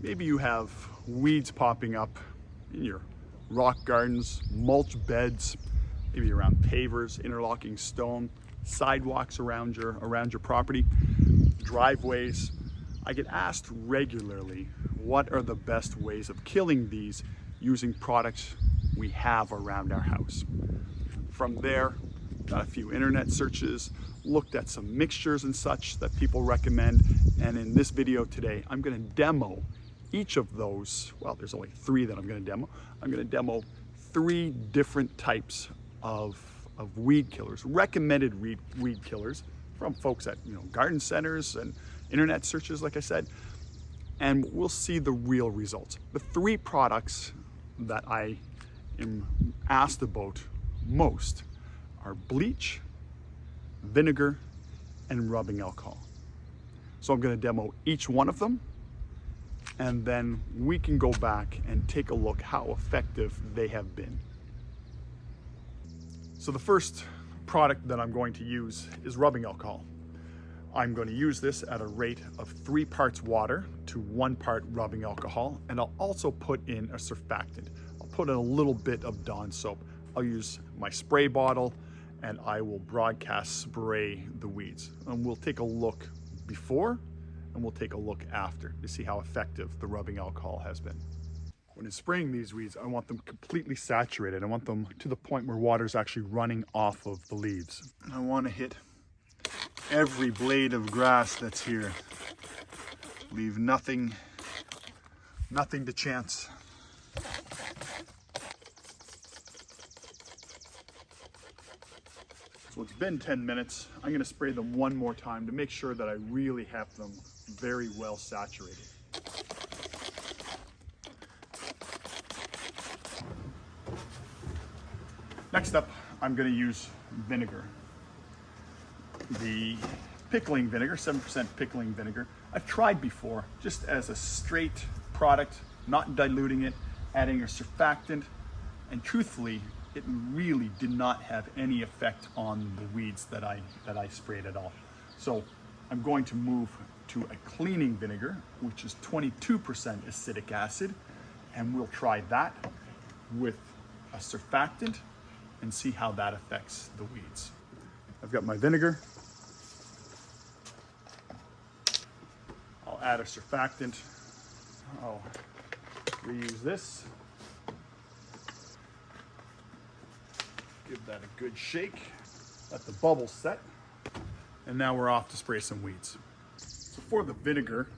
Maybe you have weeds popping up in your rock gardens, mulch beds, maybe around pavers, interlocking stone, sidewalks around your property, driveways. I get asked regularly, what are the best ways of killing these using products we have around our house? From there, got a few internet searches, looked at some mixtures and such that people recommend, and in this video today, I'm gonna demo each of those. Well, there's only 3 that I'm gonna demo. I'm gonna demo 3 different types of weed killers, recommended weed killers from folks at garden centers and internet searches, like I said, and we'll see the real results. The 3 products that I am asked about most are bleach, vinegar, and rubbing alcohol. So I'm going to demo each one of them, and then we can go back and take a look how effective they have been. So the first product that I'm going to use is rubbing alcohol. I'm going to use this at a rate of 3 parts water to 1 part rubbing alcohol, and I'll also put in a surfactant. I'll put in a little bit of Dawn soap. I'll use my spray bottle and I will broadcast spray the weeds. And we'll take a look before and we'll take a look after to see how effective the rubbing alcohol has been. When I'm spraying these weeds, I want them completely saturated. I want them to the point where water is actually running off of the leaves. And I want to hit every blade of grass that's here. Leave nothing to chance. So it's been 10 minutes. I'm going to spray them one more time to make sure that I really have them very well saturated. Next up, I'm going to use vinegar. The pickling vinegar, 7% pickling vinegar, I've tried before just as a straight product, not diluting it, adding a surfactant, and truthfully, it really did not have any effect on the weeds that I sprayed at all. So I'm going to move to a cleaning vinegar, which is 22% acidic acid, and we'll try that with a surfactant and see how that affects the weeds. I've got my vinegar. I'll add a surfactant. I'll reuse this. Give that a good shake. Let the bubbles set. And now we're off to spray some weeds. So for the vinegar,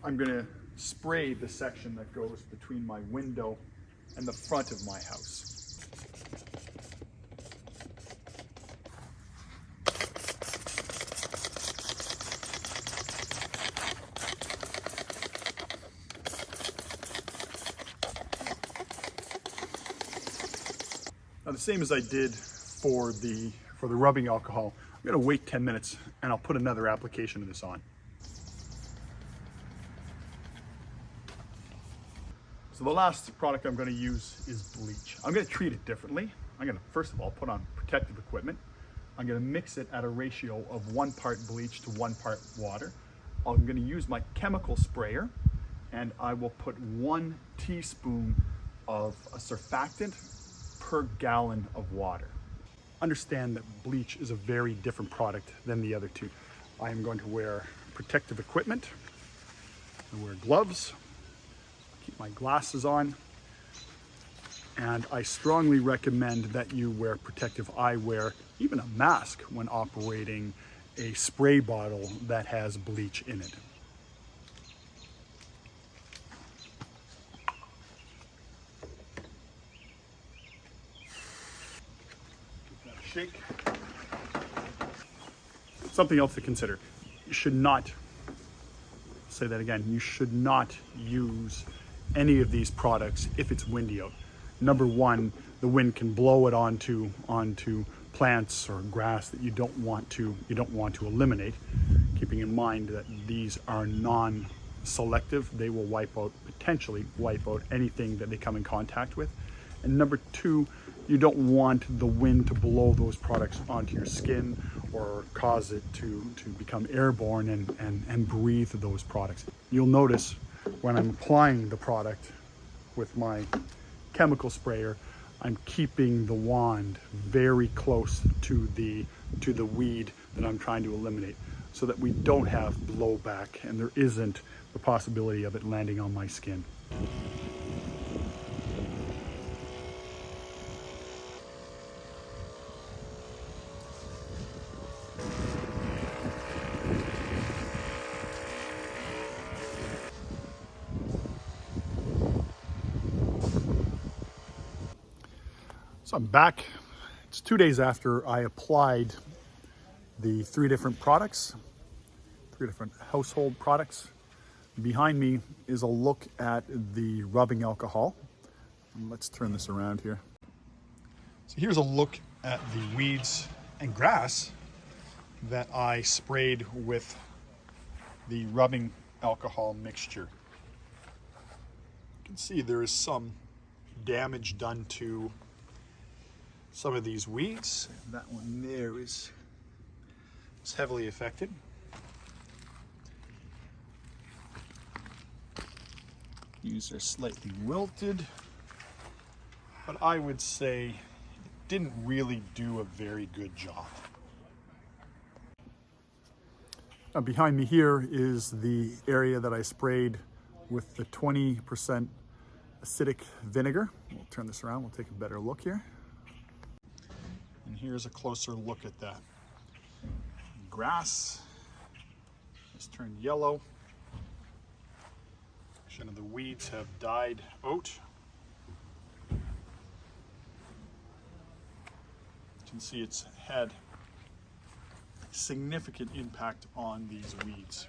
I'm gonna spray the section that goes between my window and the front of my house. Now the same as I did for the rubbing alcohol, I'm gonna wait 10 minutes and I'll put another application of this on. So the last product I'm gonna use is bleach. I'm gonna treat it differently. I'm gonna, first of all, put on protective equipment. I'm gonna mix it at a ratio of 1 part bleach to 1 part water. I'm gonna use my chemical sprayer and I will put 1 teaspoon of a surfactant per gallon of water. Understand that bleach is a very different product than the other 2. I am going to wear protective equipment. I wear gloves, keep my glasses on, and I strongly recommend that you wear protective eyewear, even a mask, when operating a spray bottle that has bleach in it. Shake. Something else to consider. You should not, say that again, you should not use any of these products if it's windy out. Number one, the wind can blow it onto plants or grass that you don't want to eliminate. Keeping in mind that these are non-selective, they will potentially wipe out anything that they come in contact with. And number two, you don't want the wind to blow those products onto your skin or cause it to become airborne and breathe those products. You'll notice when I'm applying the product with my chemical sprayer, I'm keeping the wand very close to the weed that I'm trying to eliminate, so that we don't have blowback and there isn't the possibility of it landing on my skin. So I'm back. It's 2 days after I applied the three different household products. Behind me is a look at the rubbing alcohol. Let's turn this around here. So here's a look at the weeds and grass that I sprayed with the rubbing alcohol mixture. You can see there is some damage done to some of these weeds. That one there is heavily affected. These are slightly wilted, but I would say it didn't really do a very good job. Now behind me here is the area that I sprayed with the 20% acidic vinegar. We'll turn this around, we'll take a better look here. And here's a closer look at that. Grass has turned yellow. Some of the weeds have died out. You can see it's had significant impact on these weeds.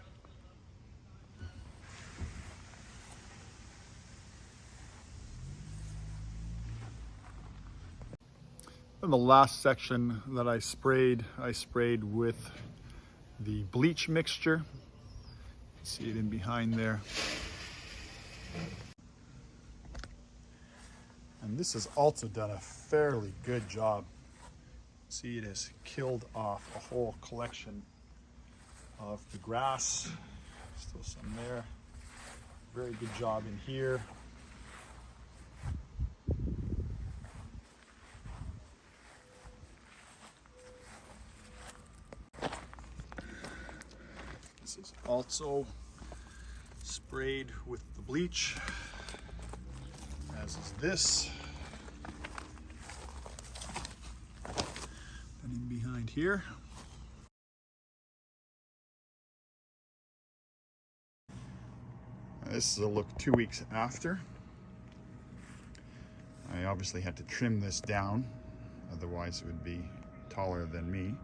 In the last section that I sprayed with the bleach mixture. See it in behind there. And this has also done a fairly good job. See, it has killed off a whole collection of the grass. Still some there. Very good job in here. This is also sprayed with the bleach, as is this. And in behind here. This is a look 2 weeks after. I obviously had to trim this down, otherwise it would be taller than me.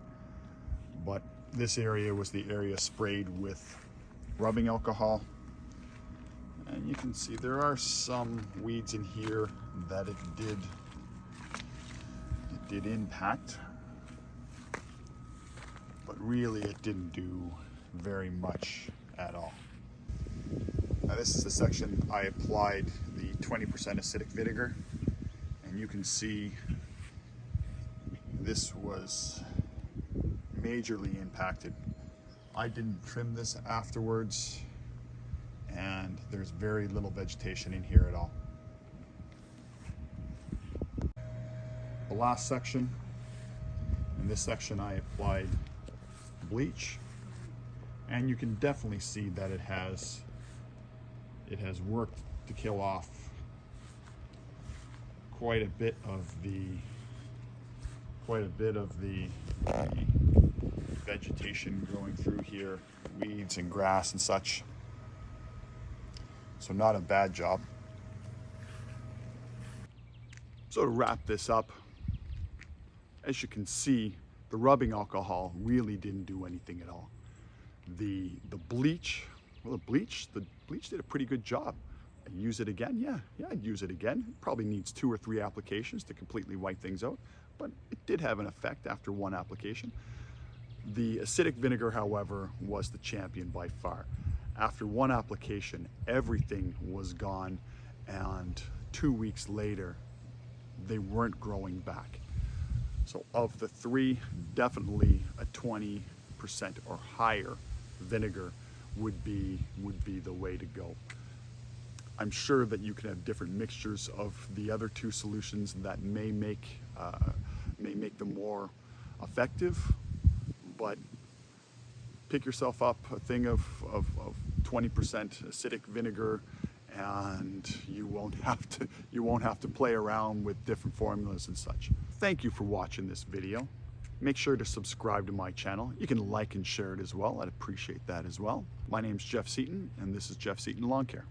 But this area was the area sprayed with rubbing alcohol. And you can see there are some weeds in here that it did impact. But really it didn't do very much at all. Now this is the section I applied the 20% acidic vinegar, and you can see this was majorly impacted. I didn't trim this afterwards, and there's very little vegetation in here at all. The last section, in this section I applied bleach, and you can definitely see that it has worked to kill off quite a bit of the vegetation growing through here, weeds and grass and such. So not a bad job. So to wrap this up, as you can see, the rubbing alcohol really didn't do anything at all. The bleach did a pretty good job. I'd use it again? Yeah, I'd use it again. It probably needs 2 or 3 applications to completely wipe things out, but it did have an effect after 1 application. The acidic vinegar, however, was the champion by far. After 1 application, everything was gone, and 2 weeks later, they weren't growing back. So of the 3, definitely a 20% or higher vinegar would be the way to go. I'm sure that you can have different mixtures of the other two solutions that may make them more effective, but pick yourself up a thing of 20% acidic vinegar, and you won't have to play around with different formulas and such. Thank you for watching this video. Make sure to subscribe to my channel. You can like and share it as well. I'd appreciate that as well. My name's Jeff Seaton, and this is Jeff Seaton Lawn Care.